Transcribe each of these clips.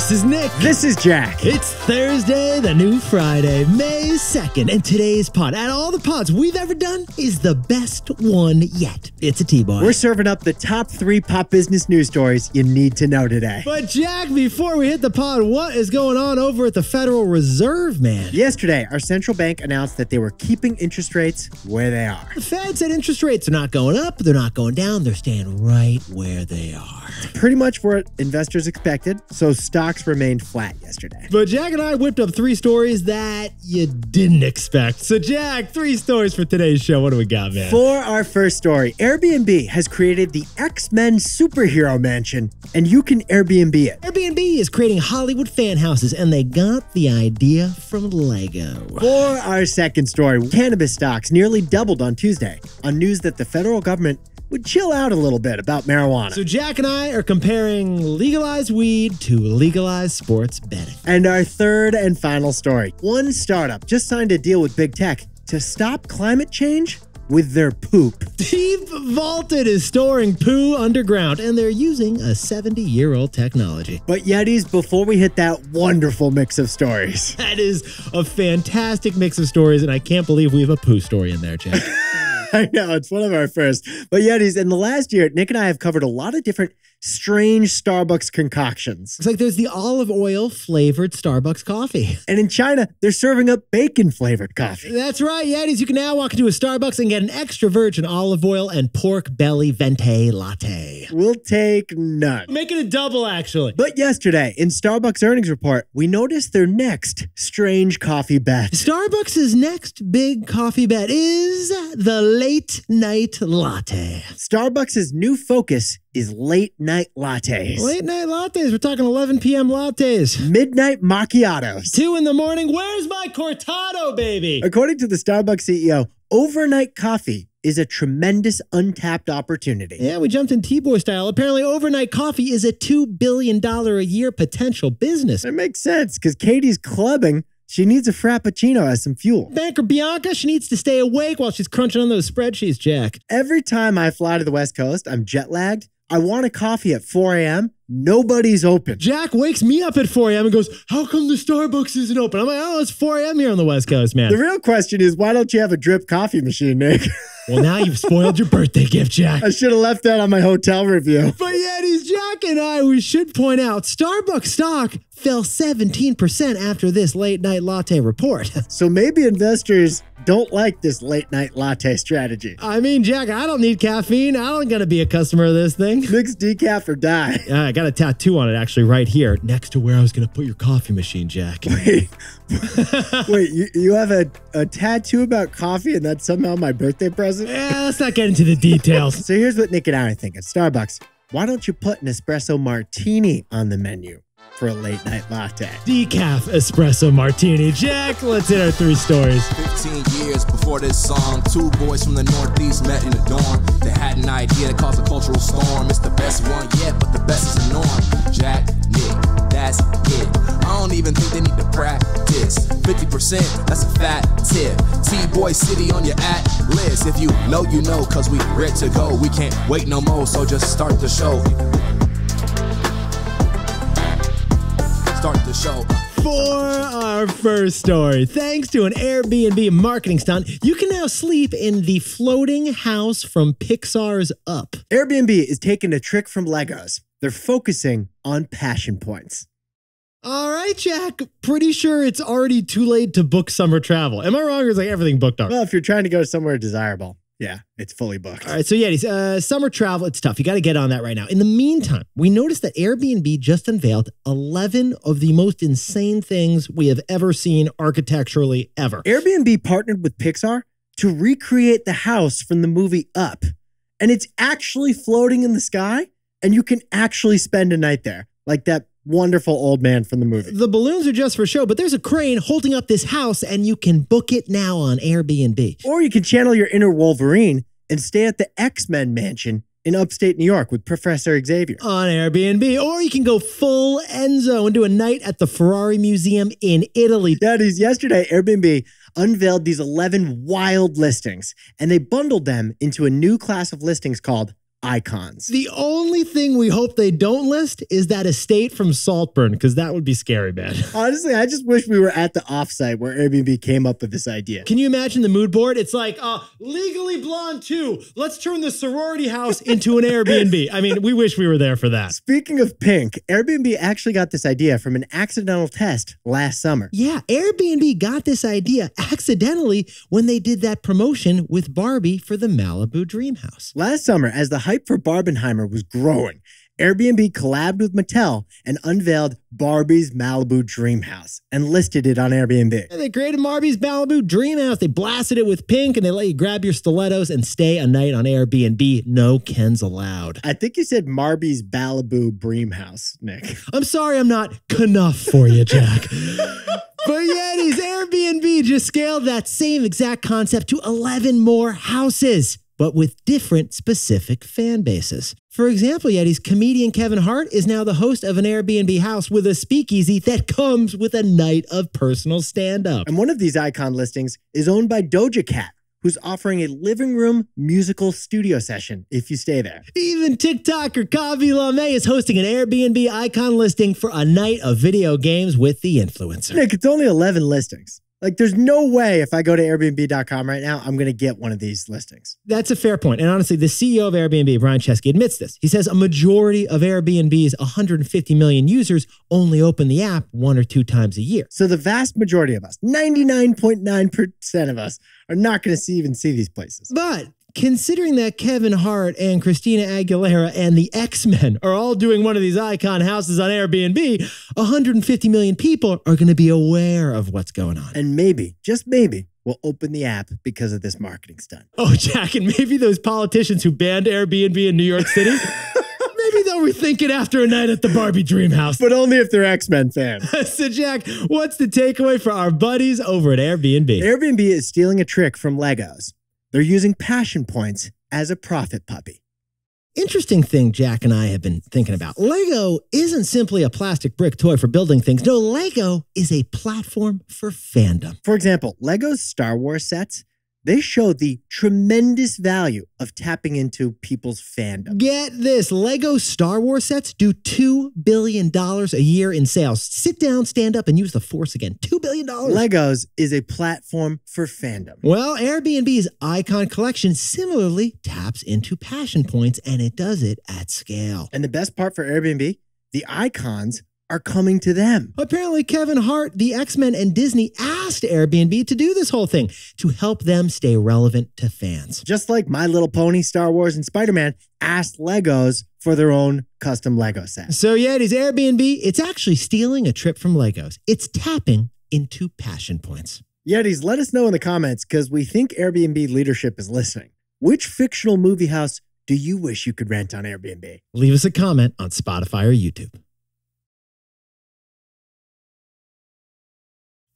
This is Nick. This is Jack. It's Thursday, the new Friday, May 2nd, and today's pod, out of all the pods we've ever done, is the best one yet. It's a T-Boy. We're serving up the top 3 pop business news stories you need to know today. But Jack, before we hit the pod, what is going on over at the Federal Reserve, man? Yesterday, our central bank announced that they were keeping interest rates where they are. The Fed said interest rates are not going up, they're not going down, they're staying right where they are. Pretty much what investors expected, so stocks remained flat yesterday. But Jack and I whipped up 3 stories that you didn't expect. So Jack, 3 stories for today's show. What do we got, man? For our first story, Airbnb has created the X-Men superhero mansion, and you can Airbnb it. Airbnb is creating Hollywood fan houses, and they got the idea from Lego. For our second story, cannabis stocks nearly doubled on Tuesday on news that the federal government would chill out a little bit about marijuana. So Jack and I are comparing legalized weed to legalized sports betting. And our third and final story. One startup just signed a deal with big tech to stop climate change with their poop. Deep Vaulted is storing poo underground, and they're using a 70-year-old technology. But Yetis, before we hit that wonderful mix of stories. That is a fantastic mix of stories, and I can't believe we have a poo story in there, Jack. I know, it's one of our first. But Yetis, in the last year, Nick and I have covered a lot of different strange Starbucks concoctions. It's like there's the olive oil flavored Starbucks coffee. And in China, they're serving up bacon flavored coffee. That's right, Yetis. You can now walk into a Starbucks and get an extra virgin olive oil and pork belly venti latte. We'll take none. Make it a double, actually. But yesterday, in Starbucks earnings report, we noticed their next strange coffee bet. Starbucks' next big coffee bet is the late night latte. Starbucks' new focus is late night lattes. Late night lattes. We're talking 11 p.m. lattes. Midnight macchiatos. 2 in the morning. Where's my cortado, baby? According to the Starbucks CEO, overnight coffee is a tremendous untapped opportunity. Yeah, we jumped in T-Boy style. Apparently, overnight coffee is a $2 billion a year potential business. It makes sense, because Katie's clubbing. She needs a frappuccino as some fuel. Banker Bianca, she needs to stay awake while she's crunching on those spreadsheets, Jack. Every time I fly to the West Coast, I'm jet lagged. I want a coffee at 4 a.m. Nobody's open. Jack wakes me up at 4 a.m. and goes, how come the Starbucks isn't open? I'm like, oh, it's 4 a.m. here on the West Coast, man. The real question is, why don't you have a drip coffee machine, Nick? Well, now you've spoiled your birthday gift, Jack. I should have left that on my hotel review. But Yetis, Jack and I, we should point out, Starbucks stock fell 17% after this late night latte report. So maybe investors don't like this late night latte strategy. I mean, Jack, I don't need caffeine. I don't gonna be a customer of this thing. Mix decaf or die. I got a tattoo on it actually right here next to where I was gonna put your coffee machine, Jack. Wait, you have a tattoo about coffee and that's somehow my birthday present? Yeah, let's not get into the details. So here's what Nick and I are thinking. Starbucks, why don't you put an espresso martini on the menu for a late night latte? Decaf espresso martini. Jack, let's hit our 3 stories. 15 years before this song, 2 boys from the Northeast met in the dorm. They had an idea that caused a cultural storm. It's the best one yet, but the best is the norm. Jack, Nick, that's it. I don't even think they need to practice. 50%, that's a fat tip. T-Boy City on your at list. If you know, you know, cause we ready to go. We can't wait no more, so just start the show. Start the show. For our first story, thanks to an Airbnb marketing stunt, you can now sleep in the floating house from Pixar's Up. Airbnb is taking a trick from Legos. They're focusing on passion points. All right, Jack. Pretty sure it's already too late to book summer travel. Am I wrong, or is like everything booked already? Well, if you're trying to go somewhere desirable, yeah, it's fully booked. All right, so yeah, summer travel, it's tough. You got to get on that right now. In the meantime, we noticed that Airbnb just unveiled 11 of the most insane things we have ever seen architecturally ever. Airbnb partnered with Pixar to recreate the house from the movie Up. And it's actually floating in the sky, and you can actually spend a night there, like that wonderful old man from the movie. The balloons are just for show, but there's a crane holding up this house and you can book it now on Airbnb. Or you can channel your inner Wolverine and stay at the X-Men mansion in upstate New York with Professor Xavier. On Airbnb. Or you can go full Enzo and do a night at the Ferrari Museum in Italy. Daddies, yesterday Airbnb unveiled these 11 wild listings and they bundled them into a new class of listings called icons. The only thing we hope they don't list is that estate from Saltburn, because that would be scary, man. Honestly, I just wish we were at the offsite where Airbnb came up with this idea. Can you imagine the mood board? It's like, Legally Blonde 2. Let's turn the sorority house into an Airbnb. I mean, we wish we were there for that. Speaking of pink, Airbnb actually got this idea from an accidental test last summer. Yeah, Airbnb got this idea accidentally when they did that promotion with Barbie for the Malibu Dream House. Last summer, as the hype for Barbenheimer was growing, Airbnb collabed with Mattel and unveiled Barbie's Malibu Dream House and listed it on Airbnb. And they created Barbie's Malibu Dream House. They blasted it with pink and they let you grab your stilettos and stay a night on Airbnb. No Kens allowed. I think you said Barbie's Malibu Dream House, Nick. I'm sorry I'm not enough for you, Jack. But Yetis, Airbnb just scaled that same exact concept to 11 more houses, but with different specific fan bases. For example, Yetis, comedian Kevin Hart is now the host of an Airbnb house with a speakeasy that comes with a night of personal stand-up. And one of these icon listings is owned by Doja Cat, who's offering a living room musical studio session if you stay there. Even TikToker Kavi LaMay is hosting an Airbnb icon listing for a night of video games with the influencer. Nick, it's only 11 listings. Like, there's no way if I go to Airbnb.com right now, I'm going to get one of these listings. That's a fair point. And honestly, the CEO of Airbnb, Brian Chesky, admits this. He says a majority of Airbnb's 150 million users only open the app 1 or 2 times a year. So the vast majority of us, 99.9% of us, are not going to even see these places. But considering that Kevin Hart and Christina Aguilera and the X-Men are all doing one of these icon houses on Airbnb, 150 million people are going to be aware of what's going on. And maybe, just maybe, we'll open the app because of this marketing stunt. Oh, Jack, and maybe those politicians who banned Airbnb in New York City, maybe they'll rethink it after a night at the Barbie Dream House. But only if they're X-Men fans. So, Jack, what's the takeaway for our buddies over at Airbnb? Airbnb is stealing a trick from Legos. They're using passion points as a profit puppy. Interesting thing Jack and I have been thinking about. Lego isn't simply a plastic brick toy for building things. No, Lego is a platform for fandom. For example, Lego's Star Wars sets, they show the tremendous value of tapping into people's fandom. Get this, Lego Star Wars sets do $2 billion a year in sales. Sit down, stand up, and use the force again. $2 billion. Legos is a platform for fandom. Well, Airbnb's Icon Collection similarly taps into passion points, and it does it at scale. And the best part for Airbnb, the icons are coming to them. Apparently, Kevin Hart, the X-Men, and Disney asked Airbnb to do this whole thing to help them stay relevant to fans. Just like My Little Pony, Star Wars, and Spider-Man asked Legos for their own custom Lego set. So Yetis, Airbnb, it's actually stealing a trip from Legos. It's tapping into passion points. Yetis, let us know in the comments because we think Airbnb leadership is listening. Which fictional movie house do you wish you could rent on Airbnb? Leave us a comment on Spotify or YouTube.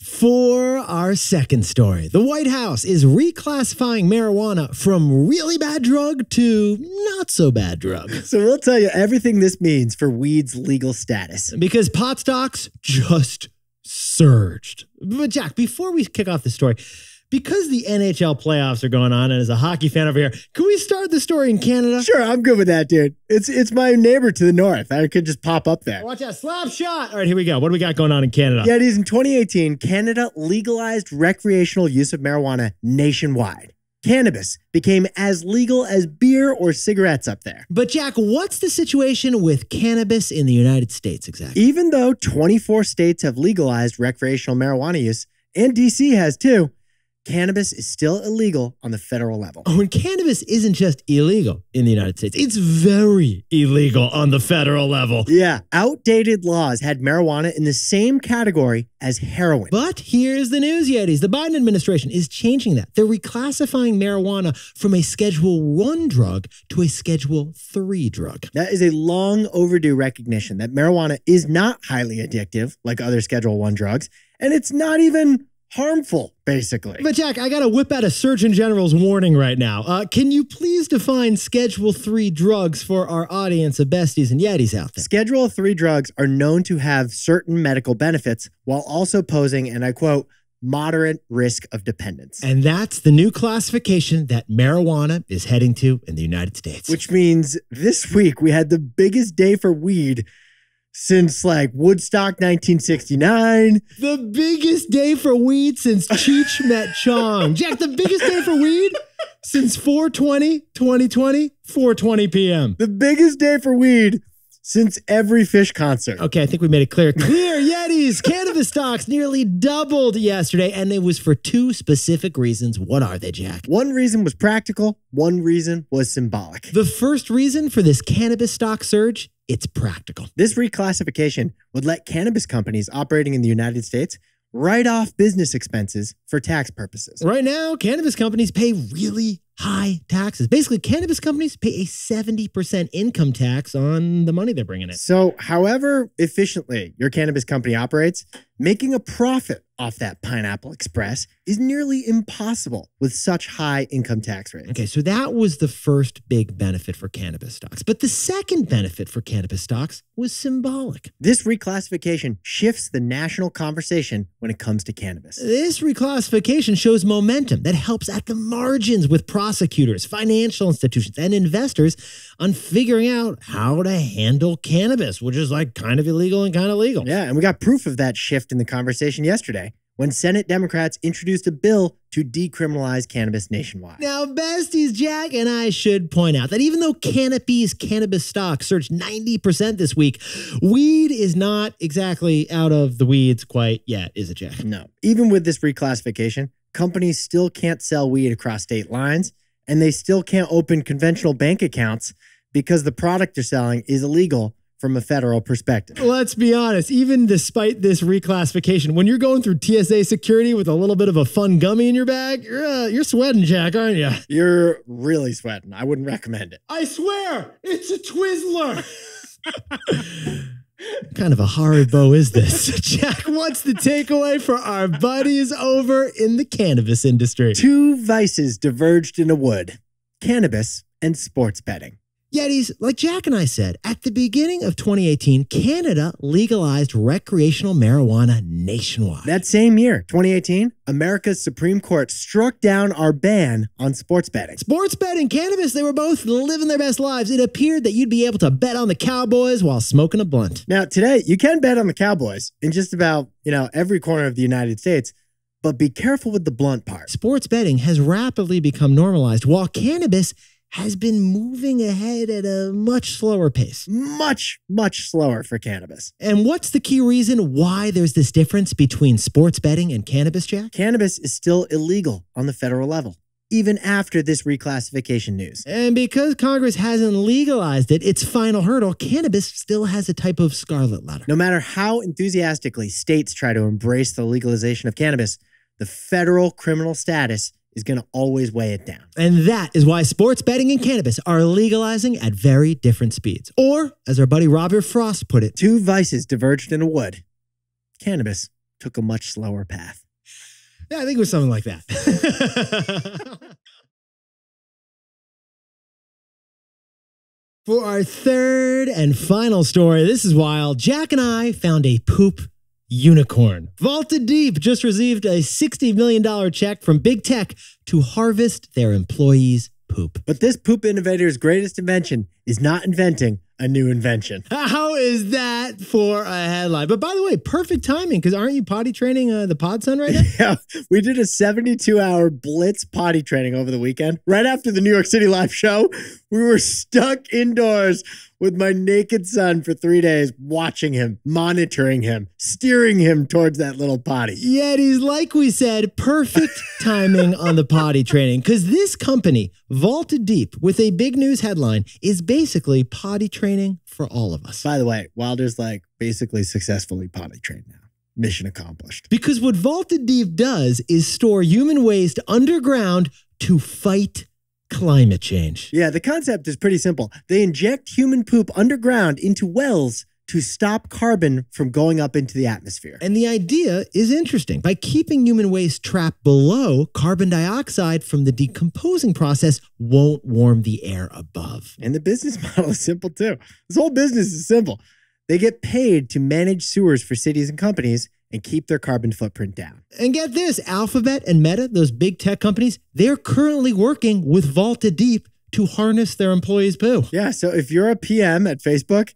For our second story, the White House is reclassifying marijuana from really bad drug to not so bad drug. So we'll tell you everything this means for weed's legal status. Because pot stocks just surged. But Jack, before we kick off the story, because the NHL playoffs are going on, and as a hockey fan over here, can we start the story in Canada? Sure, I'm good with that, dude. It's my neighbor to the north. I could just pop up there. Watch that slap shot. All right, here we go. What do we got going on in Canada? Yeah, it is in 2018, Canada legalized recreational use of marijuana nationwide. Cannabis became as legal as beer or cigarettes up there. But Jack, what's the situation with cannabis in the United States exactly? Even though 24 states have legalized recreational marijuana use, and DC has too, cannabis is still illegal on the federal level. Oh, and cannabis isn't just illegal in the United States. It's very illegal on the federal level. Yeah, outdated laws had marijuana in the same category as heroin. But here's the news, Yetis. The Biden administration is changing that. They're reclassifying marijuana from a Schedule 1 drug to a Schedule 3 drug. That is a long overdue recognition that marijuana is not highly addictive like other Schedule 1 drugs, and it's not even harmful, basically. But Jack, I gotta whip out a Surgeon General's warning right now. Can you please define Schedule 3 drugs for our audience of besties and Yetis out there? Schedule 3 drugs are known to have certain medical benefits while also posing, and I quote, moderate risk of dependence. And that's the new classification that marijuana is heading to in the United States. Which means this week we had the biggest day for weed since like Woodstock 1969. The biggest day for weed since Cheech met Chong. Jack, the biggest day for weed since 4/20/2020, 4:20 p.m. The biggest day for weed since every Fish concert. Okay, I think we made it clear. Clear Yetis. Cannabis stocks nearly doubled yesterday, and it was for two specific reasons. What are they, Jack? One reason was practical. One reason was symbolic. The first reason for this cannabis stock surge, it's practical. This reclassification would let cannabis companies operating in the United States write off business expenses for tax purposes. Right now, cannabis companies pay really high taxes. Basically, cannabis companies pay a 70% income tax on the money they're bringing in. So however efficiently your cannabis company operates, making a profit off that Pineapple Express is nearly impossible with such high income tax rates. Okay, so that was the first big benefit for cannabis stocks. But the second benefit for cannabis stocks was symbolic. This reclassification shifts the national conversation when it comes to cannabis. This reclassification shows momentum that helps at the margins with prosecutors, financial institutions, and investors on figuring out how to handle cannabis, which is like kind of illegal and kind of legal. Yeah, and we got proof of that shift in the conversation yesterday when Senate Democrats introduced a bill to decriminalize cannabis nationwide. Now, besties, Jack and I should point out that even though Canopy's cannabis stock surged 90% this week, weed is not exactly out of the weeds quite yet, is it, Jack? No. Even with this reclassification, companies still can't sell weed across state lines, and they still can't open conventional bank accounts because the product they're selling is illegal from a federal perspective. Let's be honest, even despite this reclassification, when you're going through TSA security with a little bit of a fun gummy in your bag, you're sweating, Jack, aren't you? You're really sweating. I wouldn't recommend it. I swear, it's a Twizzler. What kind of a Haribo is this? Jack, what's the takeaway for our buddies over in the cannabis industry? Two vices diverged in a wood: cannabis and sports betting. Yetis, like Jack and I said, at the beginning of 2018, Canada legalized recreational marijuana nationwide. That same year, 2018, America's Supreme Court struck down our ban on sports betting. Sports betting, cannabis, they were both living their best lives. It appeared that you'd be able to bet on the Cowboys while smoking a blunt. Now, today, you can bet on the Cowboys in just about, every corner of the United States, but be careful with the blunt part. Sports betting has rapidly become normalized, while cannabis has been moving ahead at a much slower pace. Much, much slower for cannabis. And what's the key reason why there's this difference between sports betting and cannabis, Jack? Cannabis is still illegal on the federal level, even after this reclassification news. And because Congress hasn't legalized it, its final hurdle, cannabis still has a type of scarlet letter. No matter how enthusiastically states try to embrace the legalization of cannabis, the federal criminal status is going to always weigh it down. And that is why sports betting and cannabis are legalizing at very different speeds. Or, as our buddy Robert Frost put it, two vices diverged in a wood. Cannabis took a much slower path. Yeah, I think it was something like that. For our third and final story, this is wild. Jack and I found a poop unicorn. Vaulted Deep just received a $60 million check from Big Tech to harvest their employees' poop. But this poop innovator's greatest invention is not inventing a new invention. How is that for a headline? But by the way, perfect timing, because aren't you potty training the pod son right now? Yeah, we did a 72-hour blitz potty training over the weekend. Right after the New York City live show, we were stuck indoors with my naked son for 3 days, watching him, monitoring him, steering him towards that little potty. Yetis, like we said, perfect timing on the potty training, because this company, Vaulted Deep, with a big news headline, is basically potty training for all of us. By the way, Wilder's basically successfully potty trained now. Mission accomplished. Because what Vaulted Deep does is store human waste underground to fight climate change. Yeah, the concept is pretty simple. They inject human poop underground into wells to stop carbon from going up into the atmosphere. And the idea is interesting. By keeping human waste trapped below, carbon dioxide from the decomposing process won't warm the air above. And the business model is simple too. This whole business is simple. They get paid to manage sewers for cities and companies, and keep their carbon footprint down. And get this, Alphabet and Meta, those big tech companies, they're currently working with Vaulted Deep to harness their employees' poo. Yeah, so if you're a PM at Facebook,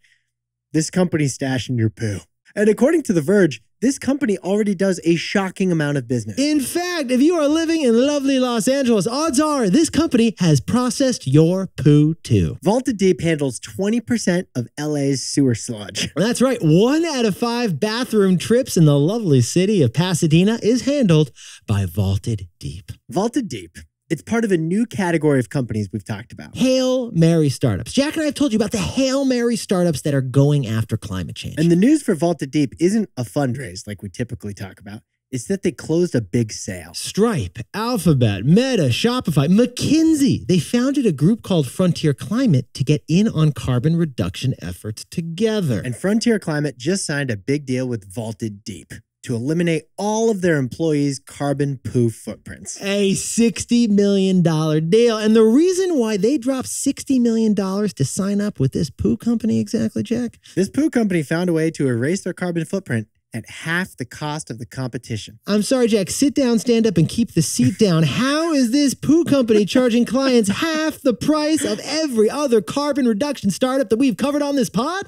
this company's stashing your poo. And according to The Verge, this company already does a shocking amount of business. In fact, if you are living in lovely Los Angeles, odds are this company has processed your poo too. Vaulted Deep handles 20% of LA's sewer sludge. That's right. 1 out of 5 bathroom trips in the lovely city of Pasadena is handled by Vaulted Deep. Vaulted Deep. It's part of a new category of companies we've talked about. Hail Mary startups. Jack and I have told you about the Hail Mary startups that are going after climate change. And the news for Vaulted Deep isn't a fundraise like we typically talk about. It's that they closed a big sale. Stripe, Alphabet, Meta, Shopify, McKinsey. They founded a group called Frontier Climate to get in on carbon reduction efforts together. And Frontier Climate just signed a big deal with Vaulted Deep to eliminate all of their employees' carbon poo footprints. A $60 million deal. And the reason why they dropped $60 million to sign up with this poo company exactly, Jack? This poo company found a way to erase their carbon footprint at half the cost of the competition. I'm sorry, Jack. Sit down, stand up, and keep the seat down. How is this poo company charging clients half the price of every other carbon reduction startup that we've covered on this pod?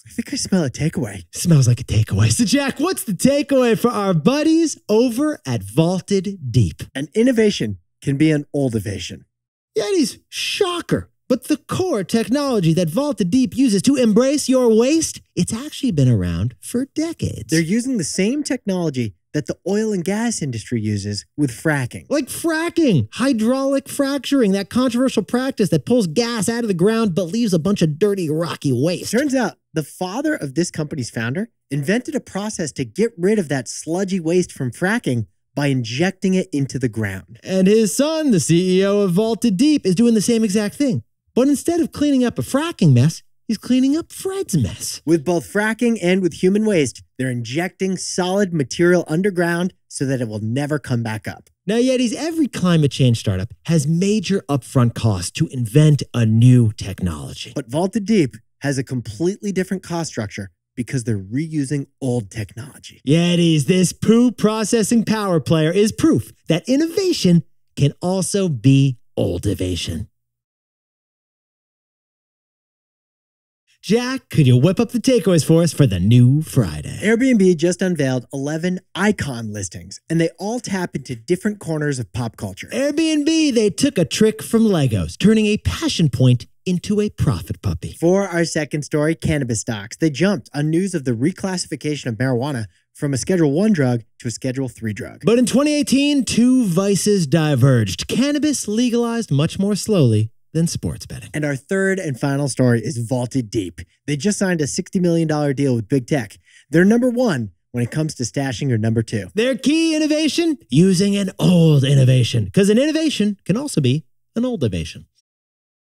I think I smell a takeaway. Smells like a takeaway. So, Jack, what's the takeaway for our buddies over at Vaulted Deep? An innovation can be an old ovation. Yeti's shocker. But the core technology that Vaulted Deep uses to embrace your waste, it's actually been around for decades. They're using the same technology that the oil and gas industry uses with fracking. Like fracking, hydraulic fracturing, that controversial practice that pulls gas out of the ground but leaves a bunch of dirty, rocky waste. Turns out the father of this company's founder invented a process to get rid of that sludgy waste from fracking by injecting it into the ground. And his son, the CEO of Vaulted Deep, is doing the same exact thing. But instead of cleaning up a fracking mess, he's cleaning up Fred's mess. With both fracking and with human waste, they're injecting solid material underground so that it will never come back up. Now, Yetis, every climate change startup has major upfront costs to invent a new technology. But Vaulted Deep has a completely different cost structure because they're reusing old technology. Yetis, this poo processing power player is proof that innovation can also be oldivation. Jack, could you whip up the takeaways for us for the new Friday? Airbnb just unveiled 11 icon listings, and they all tap into different corners of pop culture. Airbnb, they took a trick from Legos, turning a passion point into a profit puppy. For our second story, cannabis stocks, they jumped on news of the reclassification of marijuana from a Schedule 1 drug to a Schedule 3 drug. But in 2018, two vices diverged. Cannabis legalized much more slowly than sports betting. And our third and final story is Vaulted Deep. They just signed a $60 million deal with big tech. They're number one when it comes to stashing your number two. Their key innovation? Using an old innovation. Because an innovation can also be an oldivation.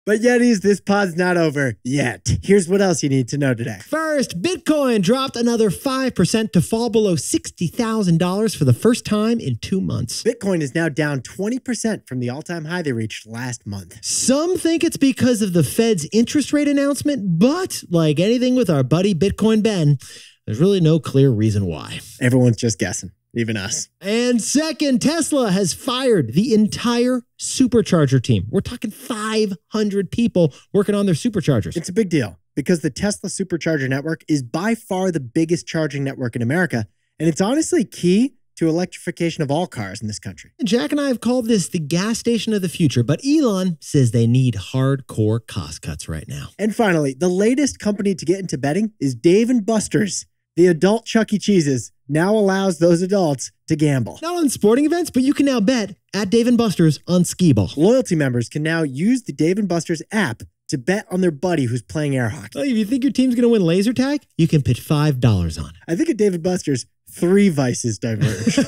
But Yetis, this pod's not over yet. Here's what else you need to know today. First, Bitcoin dropped another 5% to fall below $60,000 for the first time in 2 months. Bitcoin is now down 20% from the all-time high they reached last month. Some think it's because of the Fed's interest rate announcement, but like anything with our buddy Bitcoin Ben, there's really no clear reason why. Everyone's just guessing. Even us. And second, Tesla has fired the entire supercharger team. We're talking 500 people working on their superchargers. It's a big deal because the Tesla supercharger network is by far the biggest charging network in America. And it's honestly key to electrification of all cars in this country. Jack and I have called this the gas station of the future, but Elon says they need hardcore cost cuts right now. And finally, the latest company to get into betting is Dave & Buster's. The adult Chuck E. Cheese's now allows those adults to gamble. Not on sporting events, but you can now bet at Dave & Buster's on skee-ball. Loyalty members can now use the Dave & Buster's app to bet on their buddy who's playing air hockey. Oh, if you think your team's going to win laser tag, you can put $5 on it. I think at Dave & Buster's, 3 vices diverge.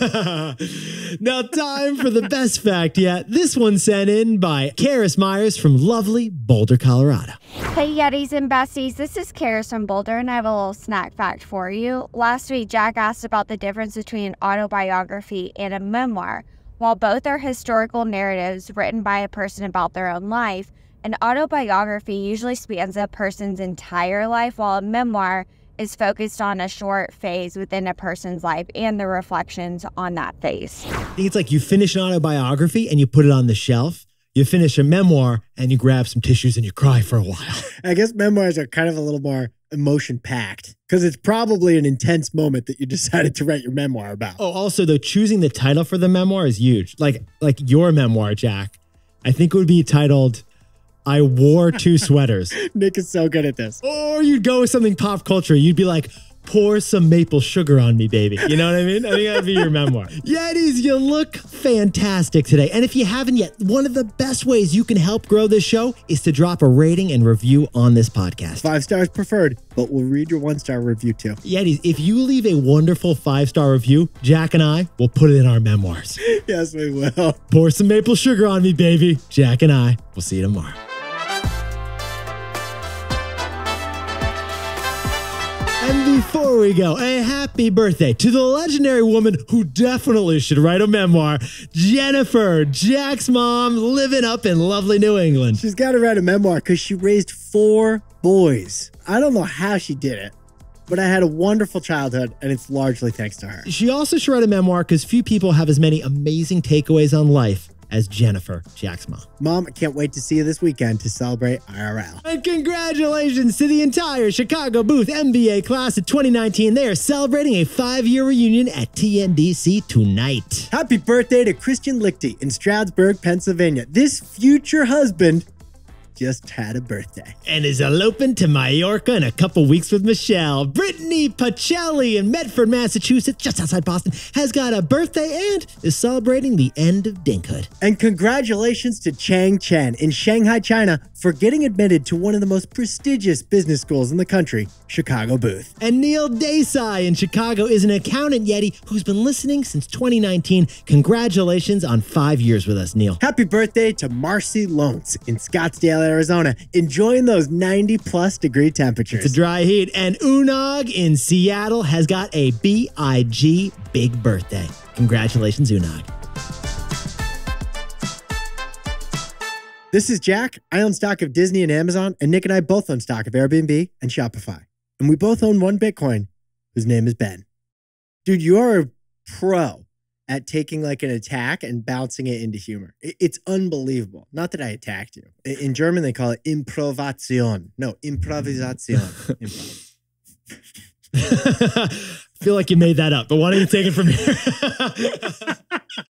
Now time for the best fact yet. This one sent in by Karis Myers from lovely Boulder, Colorado. Hey Yetis and Besties, this is Karis from Boulder and I have a little snack fact for you. Last week, Jack asked about the difference between an autobiography and a memoir. While both are historical narratives written by a person about their own life, an autobiography usually spans a person's entire life, while a memoir is focused on a short phase within a person's life and the reflections on that phase. I think it's like you finish an autobiography and you put it on the shelf. You finish a memoir and you grab some tissues and you cry for a while. I guess memoirs are kind of a little more emotion packed because it's probably an intense moment that you decided to write your memoir about. Oh, also though, choosing the title for the memoir is huge. Like your memoir, Jack. I think it would be titled, I Wore Two Sweaters. Nick is so good at this. Or you'd go with something pop culture. You'd be like, pour some maple sugar on me, baby. You know what I mean? I think that'd be your memoir. Yetis, you look fantastic today. And if you haven't yet, one of the best ways you can help grow this show is to drop a rating and review on this podcast. 5 stars preferred, but we'll read your 1-star review too. Yetis, if you leave a wonderful 5-star review, Jack and I will put it in our memoirs. Yes, we will. Pour some maple sugar on me, baby. Jack and I will see you tomorrow. And before we go, a happy birthday to the legendary woman who definitely should write a memoir, Jennifer, Jack's mom, living up in lovely New England. She's got to write a memoir because she raised 4 boys. I don't know how she did it, but I had a wonderful childhood, and it's largely thanks to her. She also should write a memoir because few people have as many amazing takeaways on life as Jennifer, Jack's mom. Mom, I can't wait to see you this weekend to celebrate IRL. And congratulations to the entire Chicago Booth MBA class of 2019. They are celebrating a 5-year reunion at TNDC tonight. Happy birthday to Christian Lichty in Stroudsburg, Pennsylvania. This future husband just had a birthday. And is eloping to Mallorca in a couple weeks with Michelle. Brittany Pacelli in Medford, Massachusetts, just outside Boston, has got a birthday and is celebrating the end of dinkhood. And congratulations to Chang Chen in Shanghai, China, for getting admitted to one of the most prestigious business schools in the country, Chicago Booth. And Neil Desai in Chicago is an accountant Yeti who's been listening since 2019. Congratulations on 5 years with us, Neil. Happy birthday to Marcy Lontz in Scottsdale, Arizona, enjoying those 90+ degree temperatures. It's a dry heat. And Unag in Seattle has got a BIG big birthday. Congratulations, Unag. This is Jack. I own stock of Disney and Amazon, and Nick and I both own stock of Airbnb and Shopify. And we both own one Bitcoin, whose name is Ben. Dude, you're a pro at taking like an attack and bouncing it into humor. It's unbelievable. Not that I attacked you. In German, they call it Improvisation. No, Improvisation. Improv. I feel like you made that up, but why don't you take it from here?